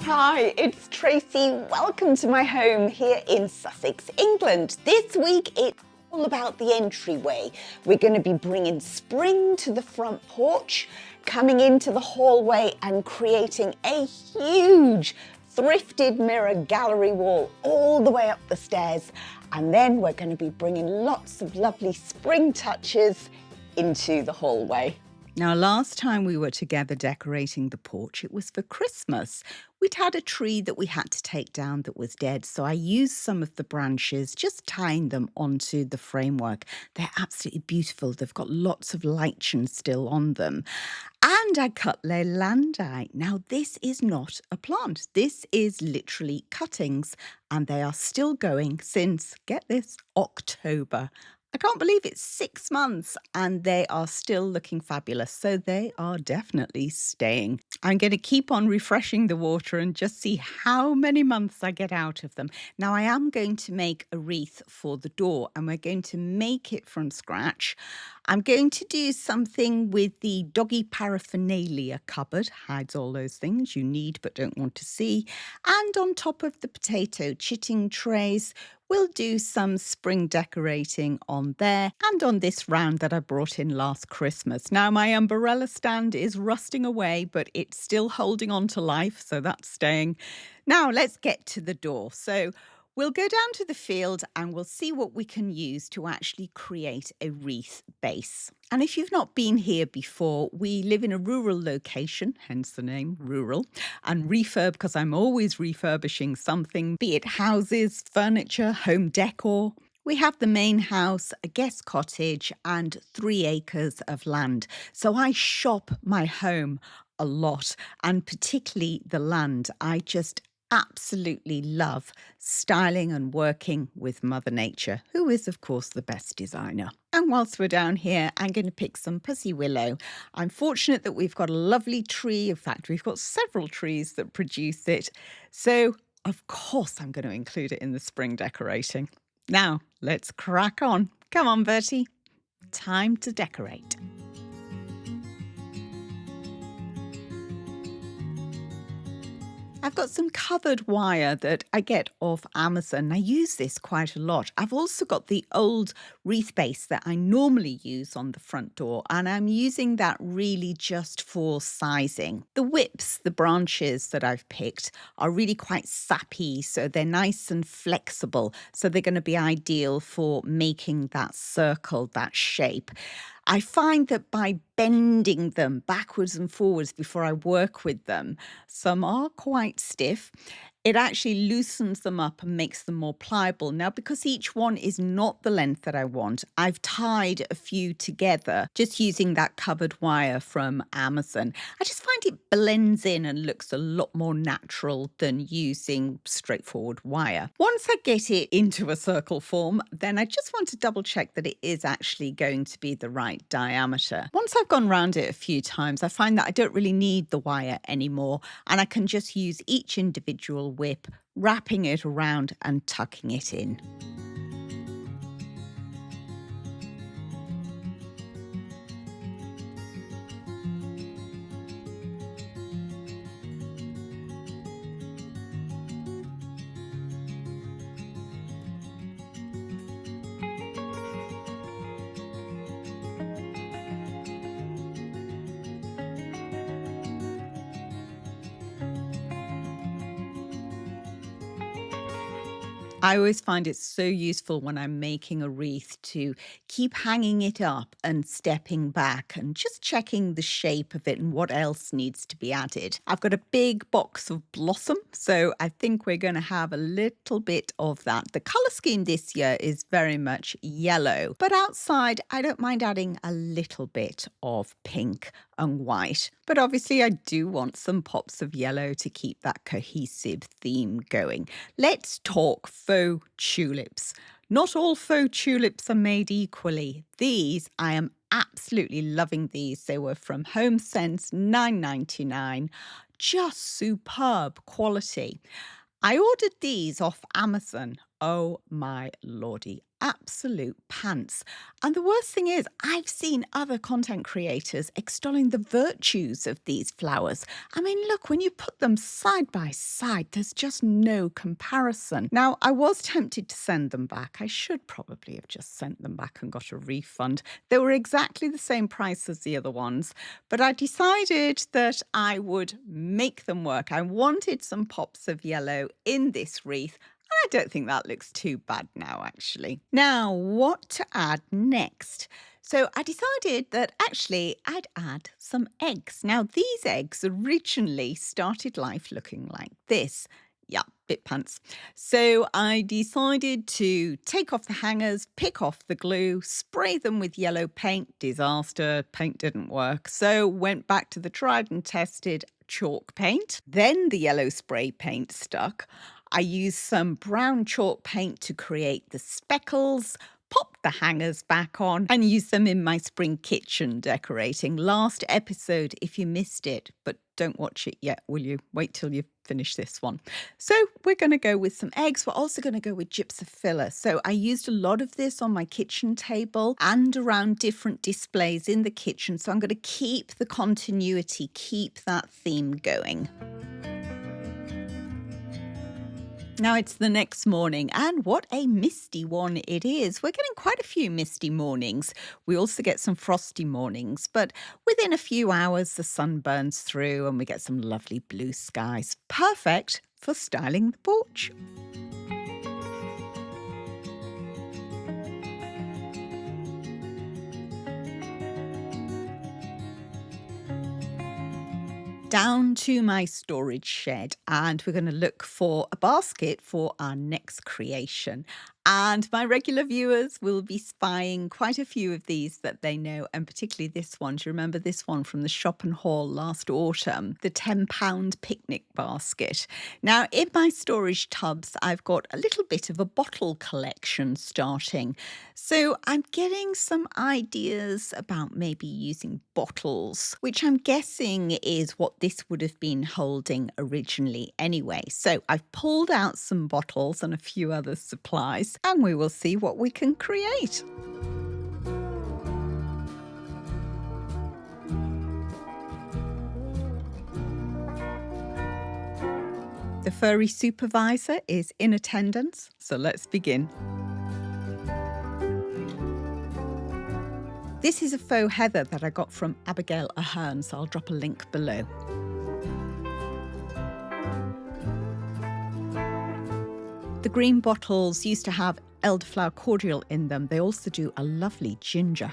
Hi, it's Tracy. Welcome to my home here in Sussex, England. This week it's all about the entryway. We're going to be bringing spring to the front porch, coming into the hallway and creating a huge thrifted mirror gallery wall all the way up the stairs. And then we're going to be bringing lots of lovely spring touches into the hallway. Now, last time we were together decorating the porch, it was for Christmas. We'd had a tree that we had to take down that was dead, so I used some of the branches, just tying them onto the framework. They're absolutely beautiful. They've got lots of lichen still on them. And I cut lelandai. Now, this is not a plant. This is literally cuttings, and they are still going since, get this, October. I can't believe it's 6 months and they are still looking fabulous. So they are definitely staying. I'm going to keep on refreshing the water and just see how many months I get out of them. Now I am going to make a wreath for the door and we're going to make it from scratch. I'm going to do something with the doggy paraphernalia cupboard, hides all those things you need but don't want to see. And on top of the potato chitting trays, we'll do some spring decorating on there and on this round that I brought in last Christmas. Now my umbrella stand is rusting away, but it's still holding on to life, so that's staying. Now let's get to the door. So we'll go down to the field and we'll see what we can use to actually create a wreath base. And if you've not been here before, we live in a rural location, hence the name rural, and refurb because I'm always refurbishing something, be it houses, furniture, home decor. We have the main house, a guest cottage and 3 acres of land. So I shop my home a lot, and particularly the land. I just absolutely love styling and working with Mother Nature, who is, of course, the best designer. And whilst we're down here, I'm going to pick some pussy willow. I'm fortunate that we've got a lovely tree. In fact, we've got several trees that produce it. So, of course, I'm going to include it in the spring decorating. Now, let's crack on. Come on, Bertie. Time to decorate. I've got some covered wire that I get off Amazon. I use this quite a lot. I've also got the old wreath base that I normally use on the front door, and I'm using that really just for sizing. The whips, the branches that I've picked, are really quite sappy, so they're nice and flexible. So they're going to be ideal for making that circle, that shape. I find that by bending them backwards and forwards before I work with them, some are quite stiff. It actually loosens them up and makes them more pliable. Now, because each one is not the length that I want, I've tied a few together just using that covered wire from Amazon. I just find it blends in and looks a lot more natural than using straightforward wire. Once I get it into a circle form, then I just want to double check that it is actually going to be the right diameter. Once I've gone round it a few times, I find that I don't really need the wire anymore, and I can just use each individual whip, wrapping it around and tucking it in. I always find it so useful when I'm making a wreath to keep hanging it up and stepping back and just checking the shape of it and what else needs to be added. I've got a big box of blossom, so I think we're going to have a little bit of that. The colour scheme this year is very much yellow, but outside I don't mind adding a little bit of pink and white. But obviously I do want some pops of yellow to keep that cohesive theme going. Let's talk faux tulips. Not all faux tulips are made equally. These, I am absolutely loving these. They were from Home Sense, $9.99. Just superb quality. I ordered these off Amazon. Oh my lordy. absolute pants. And the worst thing is, I've seen other content creators extolling the virtues of these flowers. I mean, look, when you put them side by side, there's just no comparison. Now, I was tempted to send them back. I should probably have just sent them back and got a refund. They were exactly the same price as the other ones, but I decided that I would make them work. I wanted some pops of yellow in this wreath. I don't think that looks too bad now, actually. Now, what to add next? So I decided that actually I'd add some eggs. Now, these eggs originally started life looking like this. Yeah, bit pants. So I decided to take off the hangers, pick off the glue, spray them with yellow paint. Disaster, paint didn't work. So went back to the tried and tested chalk paint. Then the yellow spray paint stuck. I used some brown chalk paint to create the speckles, popped the hangers back on, and used them in my spring kitchen decorating. Last episode if you missed it, but don't watch it yet, will you? Wait till you finish this one. So we're going to go with some eggs. We're also going to go with gypsum filler. So I used a lot of this on my kitchen table and around different displays in the kitchen. So I'm going to keep the continuity, keep that theme going. Now it's the next morning, and what a misty one it is. We're getting quite a few misty mornings. We also get some frosty mornings, but within a few hours the sun burns through and we get some lovely blue skies. Perfect for styling the porch. Down to my storage shed, and we're going to look for a basket for our next creation. And my regular viewers will be spying quite a few of these that they know, and particularly this one. Do you remember this one from the shop and haul last autumn? The £10 picnic basket. Now, in my storage tubs, I've got a little bit of a bottle collection starting. So I'm getting some ideas about maybe using bottles, which I'm guessing is what this would have been holding originally anyway. So I've pulled out some bottles and a few other supplies, and we will see what we can create. The furry supervisor is in attendance, so let's begin. This is a faux heather that I got from Abigail Ahern, so I'll drop a link below. The green bottles used to have elderflower cordial in them. They also do a lovely ginger.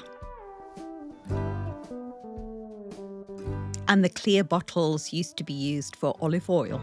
And the clear bottles used to be used for olive oil.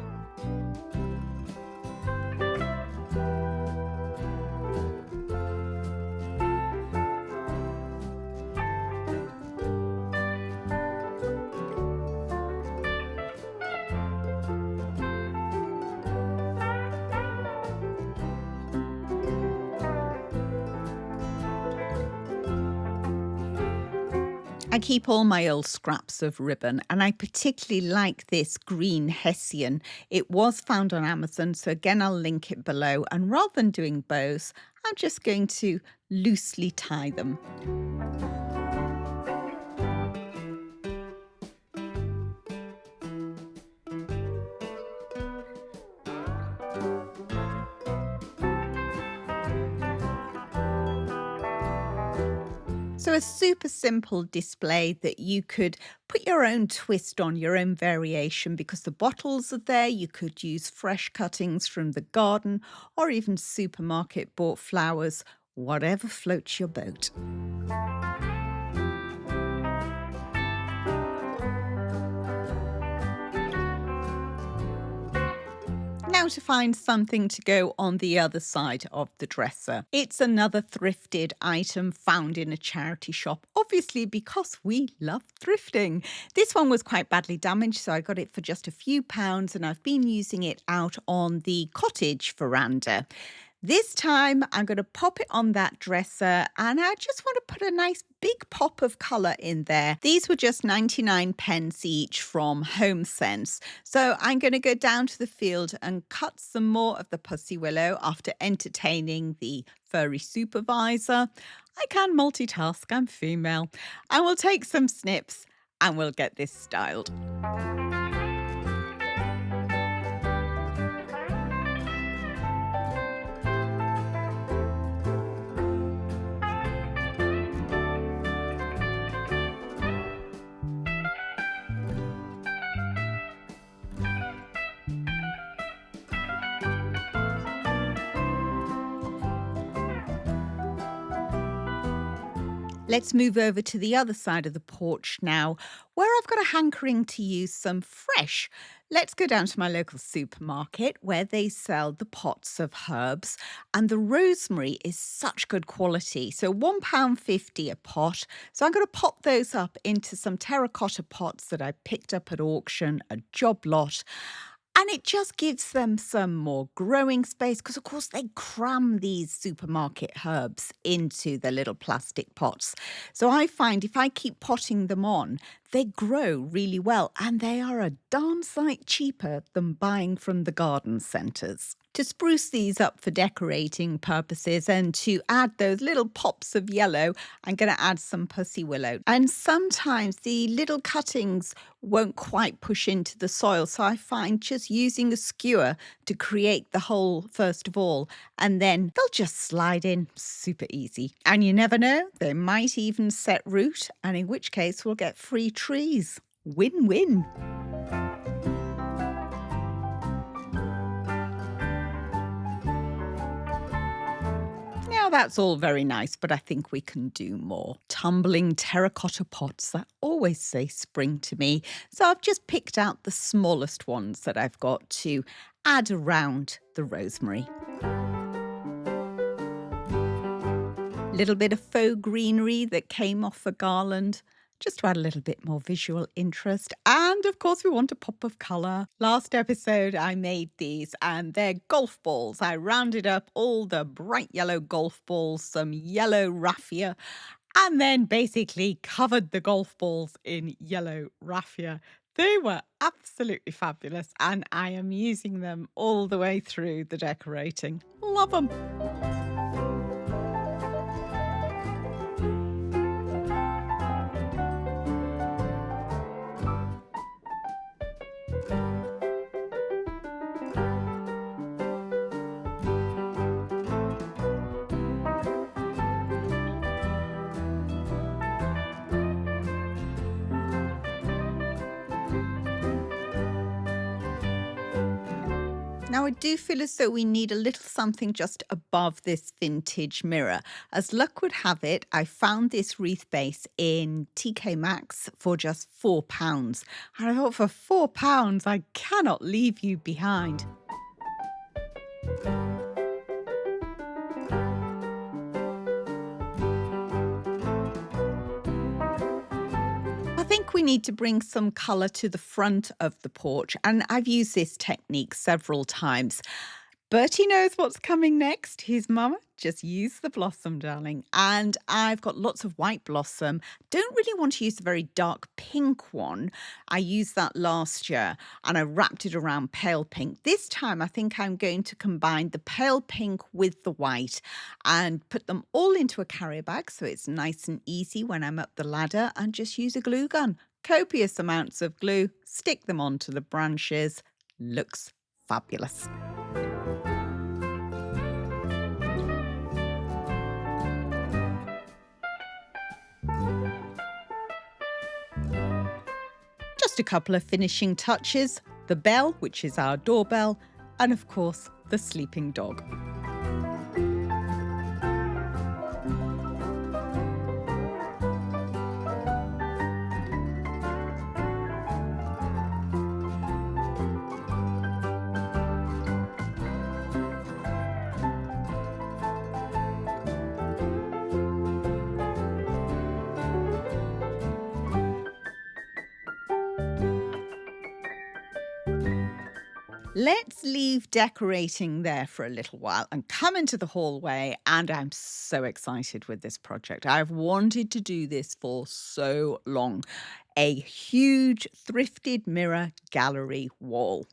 I keep all my old scraps of ribbon, and I particularly like this green Hessian. It was found on Amazon, so again I'll link it below. And rather than doing bows, I'm just going to loosely tie them. So a super simple display that you could put your own twist on, your own variation, because the bottles are there. You could use fresh cuttings from the garden or even supermarket bought flowers, whatever floats your boat. Now to find something to go on the other side of the dresser. It's another thrifted item found in a charity shop, obviously because we love thrifting. This one was quite badly damaged, so I got it for just a few pounds, and I've been using it out on the cottage veranda. This time I'm going to pop it on that dresser, and I just want to put a nice big pop of colour in there. These were just 99 pence each from Home Sense. So I'm going to go down to the field and cut some more of the pussy willow after entertaining the furry supervisor. I can multitask, I'm female. And we'll take some snips and we'll get this styled. Let's move over to the other side of the porch now, where I've got a hankering to use some fresh. Let's go down to my local supermarket where they sell the pots of herbs, and the rosemary is such good quality. So £1.50 a pot. So I'm going to pop those up into some terracotta pots that I picked up at auction, a job lot. And it just gives them some more growing space because, of course, they cram these supermarket herbs into the little plastic pots. So I find if I keep potting them on, they grow really well, and they are a darn sight cheaper than buying from the garden centres. To spruce these up for decorating purposes and to add those little pops of yellow, I'm going to add some pussy willow. And sometimes the little cuttings won't quite push into the soil, so I find just using a skewer to create the hole first of all, and then they'll just slide in super easy. And you never know, they might even set root, and in which case we'll get free trees. Win-win. Now that's all very nice, but I think we can do more. Tumbling terracotta pots that always say spring to me. So I've just picked out the smallest ones that I've got to add around the rosemary. Little bit of faux greenery that came off a garland, just to add a little bit more visual interest. And of course, we want a pop of colour. Last episode, I made these, and they're golf balls. I rounded up all the bright yellow golf balls, some yellow raffia, and then basically covered the golf balls in yellow raffia. They were absolutely fabulous, and I am using them all the way through the decorating. Love them. Now, I do feel as though we need a little something just above this vintage mirror. As luck would have it, I found this wreath base in TK Maxx for just £4. And I thought, for £4, I cannot leave you behind. I think we need to bring some colour to the front of the porch, and I've used this technique several times. Bertie knows what's coming next. His mama, just use the blossom, darling. And I've got lots of white blossom. Don't really want to use the very dark pink one. I used that last year and I wrapped it around pale pink. This time I think I'm going to combine the pale pink with the white and put them all into a carrier bag so it's nice and easy when I'm up the ladder, and just use a glue gun. Copious amounts of glue, stick them onto the branches. Looks fabulous. Just a couple of finishing touches, the bell, which is our doorbell, and of course the sleeping dog. Let's leave decorating there for a little while and come into the hallway. And I'm so excited with this project. I've wanted to do this for so long. A huge thrifted mirror gallery wall.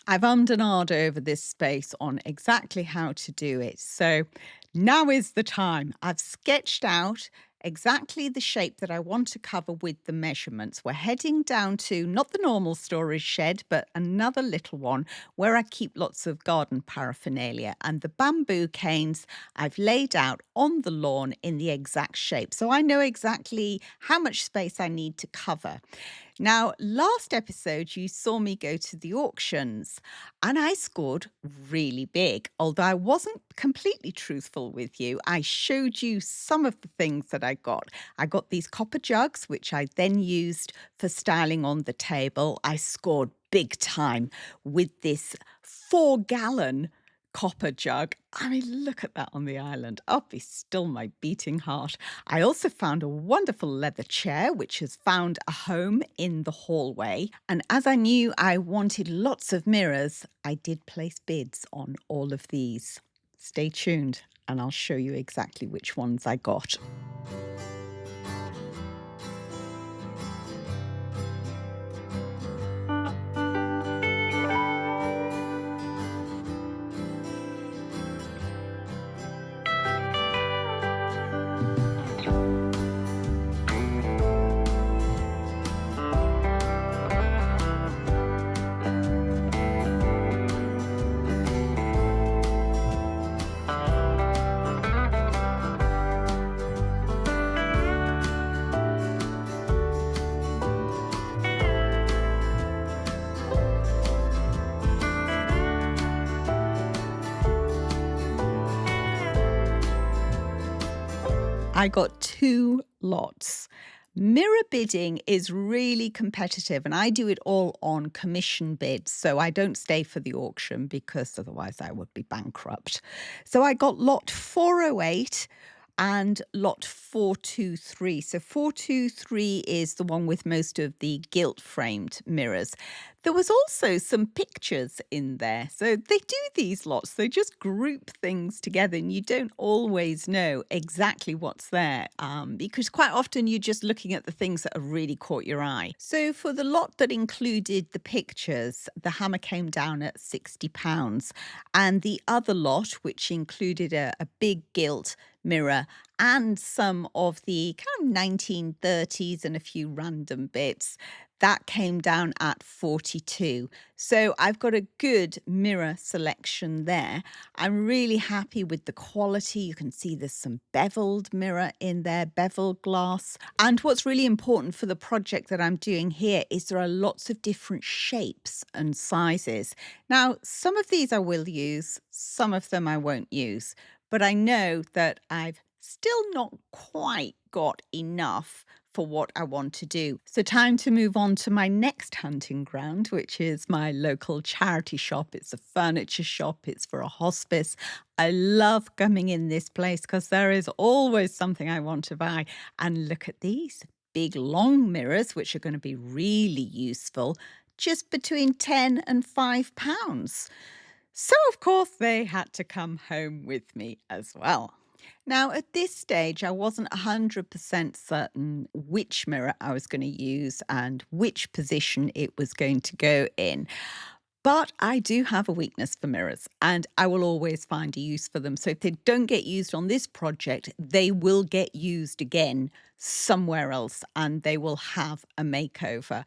I've ummed and ahed over this space on exactly how to do it. So now is the time. I've sketched out exactly the shape that I want to cover with the measurements. We're heading down to not the normal storage shed, but another little one where I keep lots of garden paraphernalia. And the bamboo canes I've laid out on the lawn in the exact shape. So I know exactly how much space I need to cover. Now, last episode, you saw me go to the auctions and I scored really big. Although I wasn't completely truthful with you, I showed you some of the things that I got. I got these copper jugs, which I then used for styling on the table. I scored big time with this 4-gallon copper jug. I mean, look at that on the island. I'll be still my beating heart. I also found a wonderful leather chair, which has found a home in the hallway. And as I knew I wanted lots of mirrors, I did place bids on all of these. Stay tuned and I'll show you exactly which ones I got. I got 2 lots. Mirror bidding is really competitive and I do it all on commission bids. So I don't stay for the auction because otherwise I would be bankrupt. So I got lot 408 and lot 423. So 423 is the one with most of the gilt framed mirrors. There was also some pictures in there. So they do these lots. They just group things together and you don't always know exactly what's there because quite often you're just looking at the things that have really caught your eye. So for the lot that included the pictures, the hammer came down at £60. And the other lot, which included a big gilt mirror and some of the kind of 1930s and a few random bits, that came down at 42. So I've got a good mirror selection there. I'm really happy with the quality. You can see there's some beveled mirror in there, beveled glass. And what's really important for the project that I'm doing here is there are lots of different shapes and sizes. Now, some of these I will use, some of them I won't use. But I know that I've still not quite got enough for what I want to do. So time to move on to my next hunting ground, which is my local charity shop. It's a furniture shop. It's for a hospice. I love coming in this place because there is always something I want to buy. And look at these big long mirrors, which are going to be really useful, just between 10 and £5. So, of course, they had to come home with me as well. Now, at this stage, I wasn't 100% certain which mirror I was going to use and which position it was going to go in. But I do have a weakness for mirrors and I will always find a use for them. So if they don't get used on this project, they will get used again somewhere else and they will have a makeover.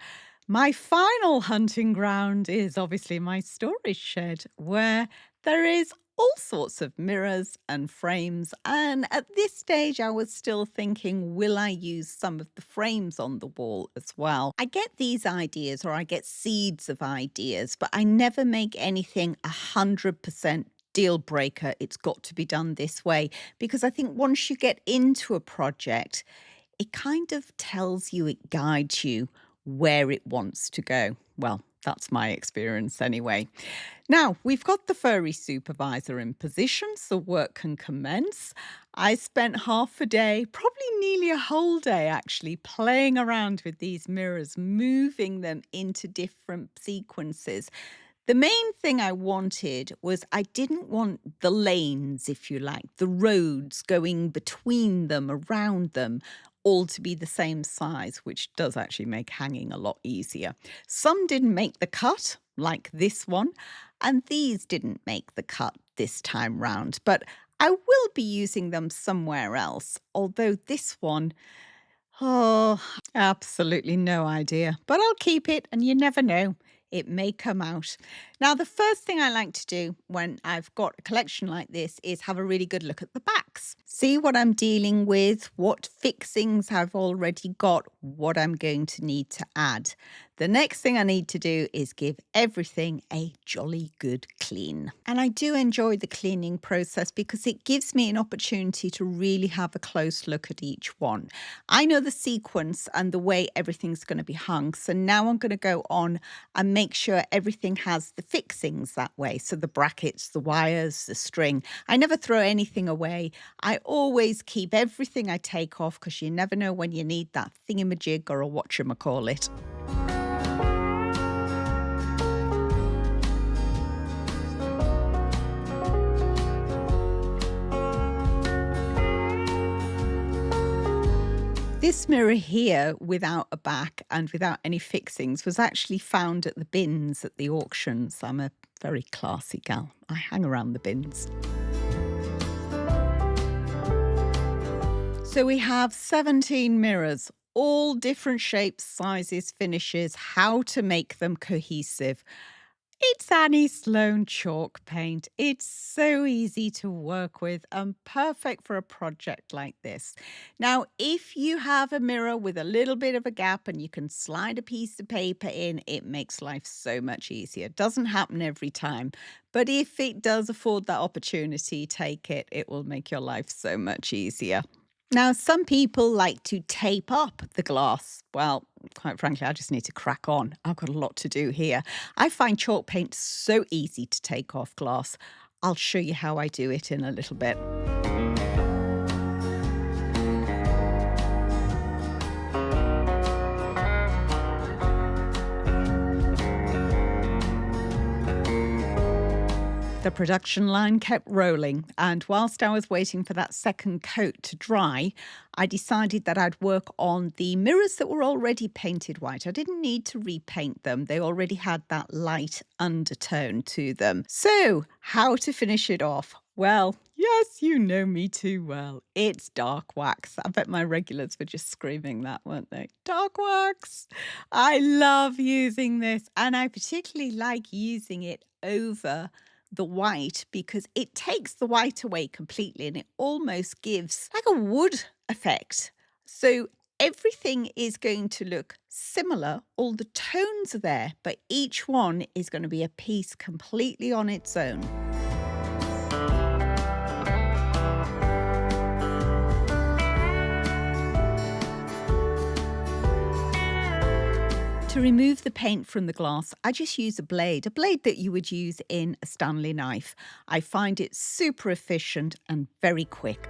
My final hunting ground is obviously my storage shed, where there is all sorts of mirrors and frames. And at this stage, I was still thinking, will I use some of the frames on the wall as well? I get these ideas or I get seeds of ideas, but I never make anything 100% deal breaker. It's got to be done this way, because I think once you get into a project, it kind of tells you, it guides you where it wants to go. Well, that's my experience anyway. Now, we've got the furry supervisor in position, so work can commence. I spent half a day, probably nearly a whole day actually, playing around with these mirrors, moving them into different sequences. The main thing I wanted was I didn't want the lanes, if you like, the roads going between them, around them, all to be the same size, which does actually make hanging a lot easier. Some didn't make the cut, like this one, and these didn't make the cut this time round, but I will be using them somewhere else, although this one, oh, absolutely no idea. But I'll keep it, and you never know. It may come out. Now, the first thing I like to do when I've got a collection like this is have a really good look at the backs. See what I'm dealing with, what fixings I've already got, what I'm going to need to add. The next thing I need to do is give everything a jolly good clean. And I do enjoy the cleaning process because it gives me an opportunity to really have a close look at each one. I know the sequence and the way everything's going to be hung, so now I'm going to go on and make sure everything has the fixings that way. So the brackets, the wires, the string. I never throw anything away. I always keep everything I take off because you never know when you need that thingamajig or a whatchamacallit. This mirror here, without a back and without any fixings, was actually found at the bins at the auctions. I'm a very classy gal. I hang around the bins. So we have 17 mirrors, all different shapes, sizes, finishes, how to make them cohesive. It's Annie Sloan chalk paint. It's so easy to work with and perfect for a project like this. Now, if you have a mirror with a little bit of a gap and you can slide a piece of paper in, it makes life so much easier. It doesn't happen every time, but if it does afford that opportunity, take it. It will make your life so much easier. Now, some people like to tape up the glass. Well, quite frankly, I just need to crack on. I've got a lot to do here. I find chalk paint so easy to take off glass. I'll show you how I do it in a little bit. The production line kept rolling, and whilst I was waiting for that second coat to dry, I decided that I'd work on the mirrors that were already painted white. I didn't need to repaint them. They already had that light undertone to them. So, how to finish it off? Well, yes, you know me too well. It's dark wax. I bet my regulars were just screaming that, weren't they? Dark wax! I love using this, and I particularly like using it over the white because it takes the white away completely and it almost gives like a wood effect. So everything is going to look similar. All the tones are there, but each one is going to be a piece completely on its own. To remove the paint from the glass, I just use a blade that you would use in a Stanley knife. I find it super efficient and very quick.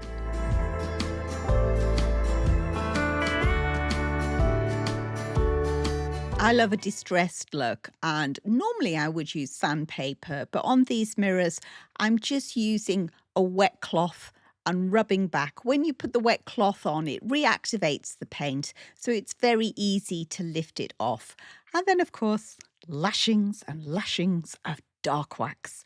I love a distressed look, and normally I would use sandpaper, but on these mirrors, I'm just using a wet cloth and rubbing back. When you put the wet cloth on, it reactivates the paint, so it's very easy to lift it off. And then, of course, lashings and lashings of dark wax.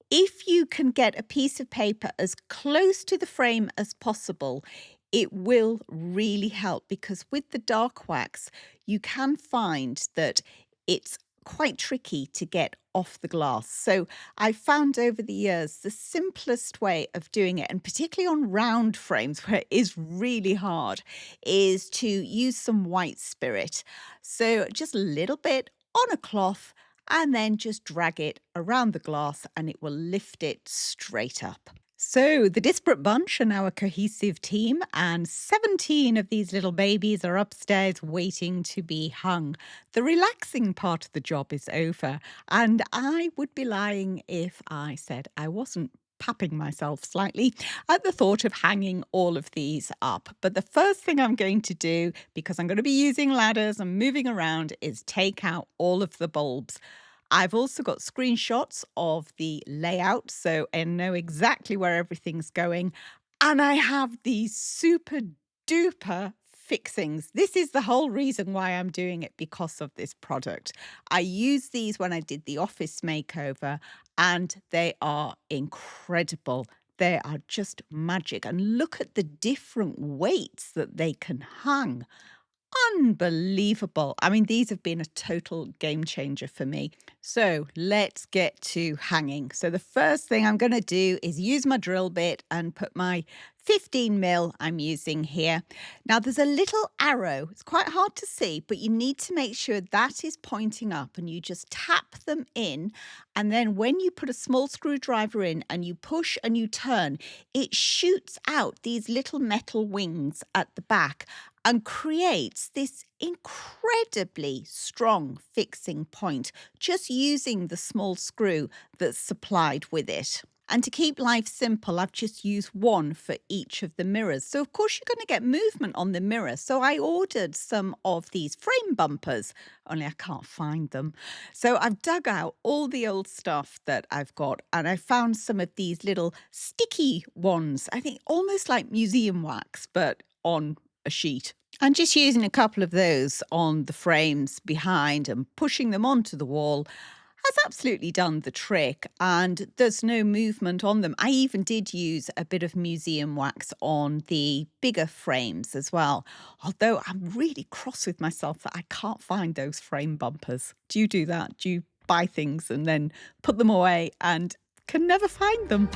If you can get a piece of paper as close to the frame as possible, it will really help, because with the dark wax, you can find that it's quite tricky to get off the glass. So I found over the years the simplest way of doing it, and particularly on round frames where it is really hard, is to use some white spirit. So just a little bit on a cloth and then just drag it around the glass and it will lift it straight up. So the disparate bunch are now a cohesive team, and 17 of these little babies are upstairs waiting to be hung. The relaxing part of the job is over, and I would be lying if I said I wasn't papping myself slightly at the thought of hanging all of these up. But the first thing I'm going to do, because I'm going to be using ladders and moving around, is take out all of the bulbs. I've also got screenshots of the layout, so I know exactly where everything's going. And I have these super duper fixings. This is the whole reason why I'm doing it, because of this product. I used these when I did the office makeover, and they are incredible. They are just magic. And look at the different weights that they can hang. Unbelievable. I mean, these have been a total game changer for me. So let's get to hanging. So the first thing I'm going to do is use my drill bit and put my 15 mil I'm using here. Now there's a little arrow. It's quite hard to see, but you need to make sure that is pointing up, and you just tap them in. And then when you put a small screwdriver in and you push and you turn, it shoots out these little metal wings at the back and creates this incredibly strong fixing point just using the small screw that's supplied with it. And to keep life simple, I've just used one for each of the mirrors. So of course you're going to get movement on the mirror. So I ordered some of these frame bumpers, only I can't find them. So I've dug out all the old stuff that I've got, and I found some of these little sticky ones, I think almost like museum wax, but on a sheet. And just using a couple of those on the frames behind and pushing them onto the wall has absolutely done the trick, and there's no movement on them. I even did use a bit of museum wax on the bigger frames as well, although I'm really cross with myself that I can't find those frame bumpers. Do you do that? Do you buy things and then put them away and can never find them?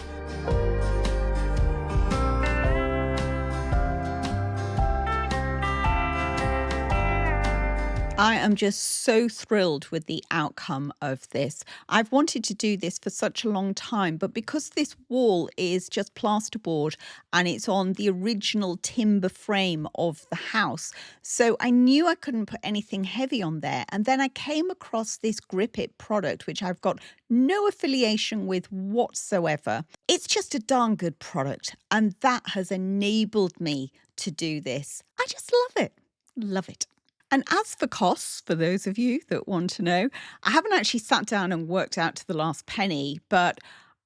I am just so thrilled with the outcome of this. I've wanted to do this for such a long time, but because this wall is just plasterboard and it's on the original timber frame of the house, so I knew I couldn't put anything heavy on there. And then I came across this Grip It product, which I've got no affiliation with whatsoever. It's just a darn good product, and that has enabled me to do this. I just love it. Love it. And as for costs, for those of you that want to know, I haven't actually sat down and worked out to the last penny, but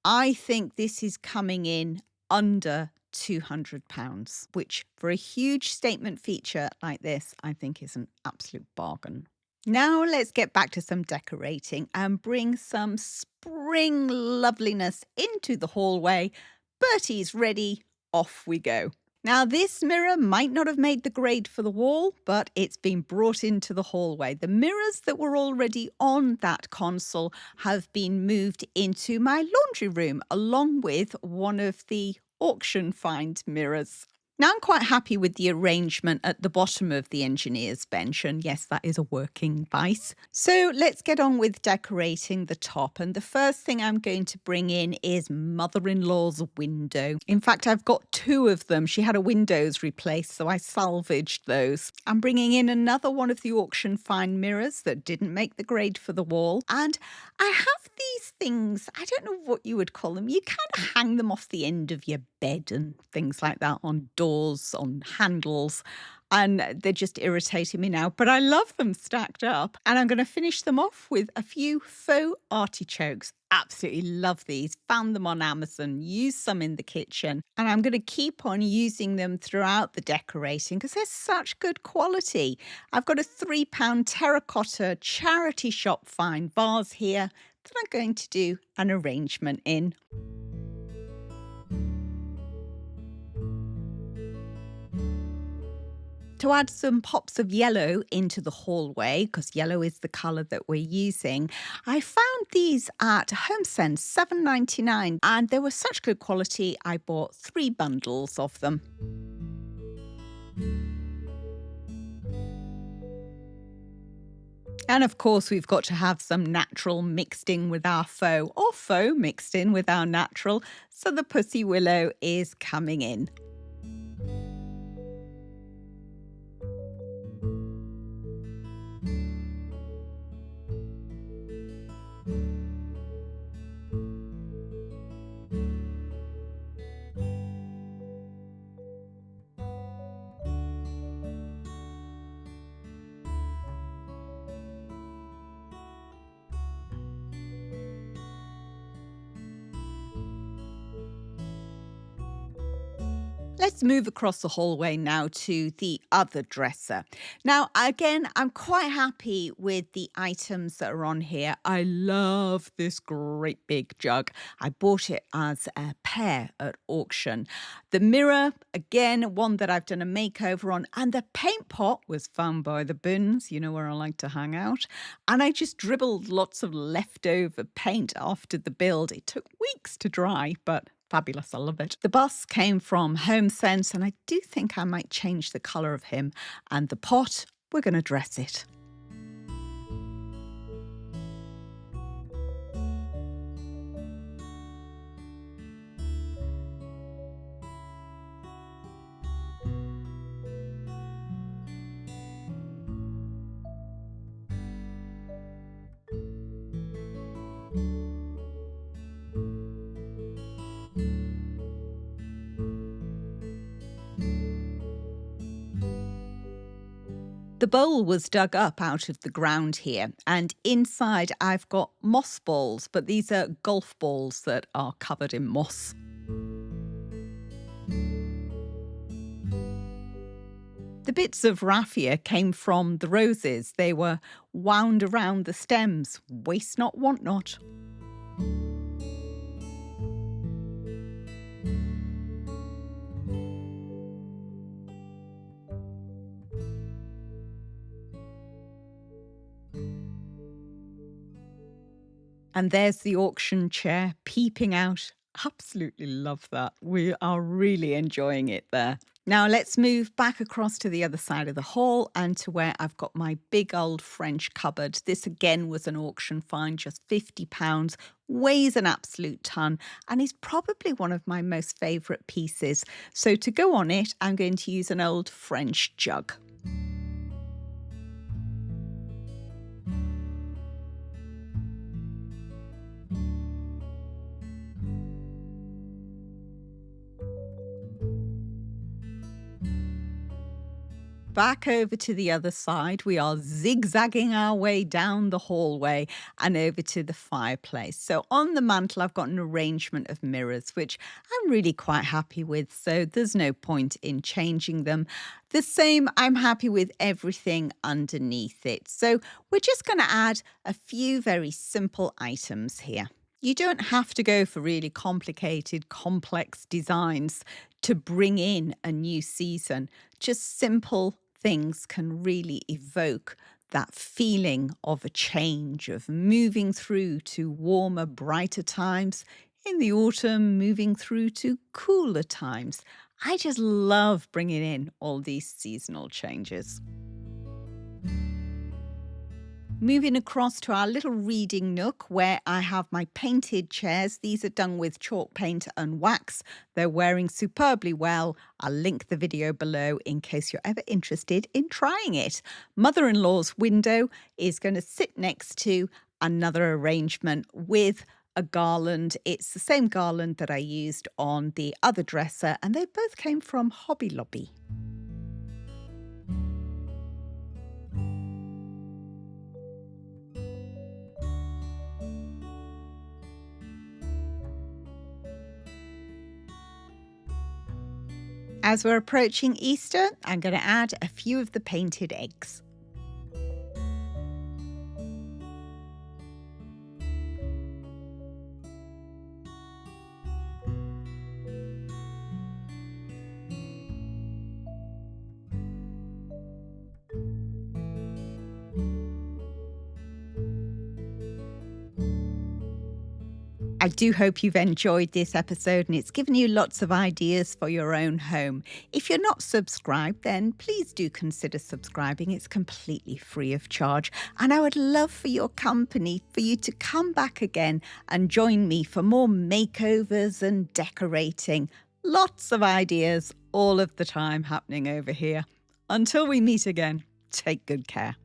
I think this is coming in under £200, which for a huge statement feature like this, I think is an absolute bargain. Now let's get back to some decorating and bring some spring loveliness into the hallway. Bertie's ready. Off we go. Now, this mirror might not have made the grade for the wall, but it's been brought into the hallway. The mirrors that were already on that console have been moved into my laundry room, along with one of the auction find mirrors. Now, I'm quite happy with the arrangement at the bottom of the engineer's bench, and yes, that is a working vice. So let's get on with decorating the top, and the first thing I'm going to bring in is mother-in-law's window. In fact, I've got two of them. She had a windows replaced, so I salvaged those. I'm bringing in another one of the auction find mirrors that didn't make the grade for the wall, and I have these things, I don't know what you would call them. You kind of hang them off the end of your bed and things like that, on doors, on handles, and they're just irritating me now, but I love them stacked up. And I'm going to finish them off with a few faux artichokes. Absolutely love these. Found them on Amazon, used some in the kitchen, and I'm going to keep on using them throughout the decorating because they're such good quality. I've got a £3 terracotta charity shop find vase here that I'm going to do an arrangement in. To add some pops of yellow into the hallway, because yellow is the colour that we're using, I found these at HomeSense, $7.99, and they were such good quality I bought 3 bundles of them. And of course, we've got to have some natural mixed in with our faux, or faux mixed in with our natural, so the pussy willow is coming in. Let's move across the hallway now to the other dresser. Now, again, I'm quite happy with the items that are on here. I love this great big jug. I bought it as a pair at auction. The mirror, again, one that I've done a makeover on, and the paint pot was found by the bins, you know where I like to hang out. And I just dribbled lots of leftover paint after the build. It took weeks to dry, but fabulous, I love it. The bus came from HomeSense, and I do think I might change the colour of him. And the pot, we're going to dress it. The bowl was dug up out of the ground here, and inside I've got moss balls, but these are golf balls that are covered in moss. The bits of raffia came from the roses. They were wound around the stems. Waste not, want not. And there's the auction chair peeping out. Absolutely love that. We are really enjoying it there. Now let's move back across to the other side of the hall and to where I've got my big old French cupboard. This again was an auction find, just £50, weighs an absolute ton, and is probably one of my most favourite pieces. So to go on it, I'm going to use an old French jug. Back over to the other side, we are zigzagging our way down the hallway and over to the fireplace. So on the mantle, I've got an arrangement of mirrors, which I'm really quite happy with. So there's no point in changing them. The same, I'm happy with everything underneath it. So we're just going to add a few very simple items here. You don't have to go for really complicated, complex designs to bring in a new season. Just simple things can really evoke that feeling of a change, of moving through to warmer, brighter times. In the autumn, moving through to cooler times. I just love bringing in all these seasonal changes. Moving across to our little reading nook where I have my painted chairs. These are done with chalk paint and wax. They're wearing superbly well. I'll link the video below in case you're ever interested in trying it. Mother-in-law's window is going to sit next to another arrangement with a garland. It's the same garland that I used on the other dresser, and they both came from Hobby Lobby. As we're approaching Easter, I'm going to add a few of the painted eggs. I do hope you've enjoyed this episode and it's given you lots of ideas for your own home. If you're not subscribed, then please do consider subscribing. It's completely free of charge. And I would love for your company, for you to come back again and join me for more makeovers and decorating. Lots of ideas all of the time happening over here. Until we meet again, take good care.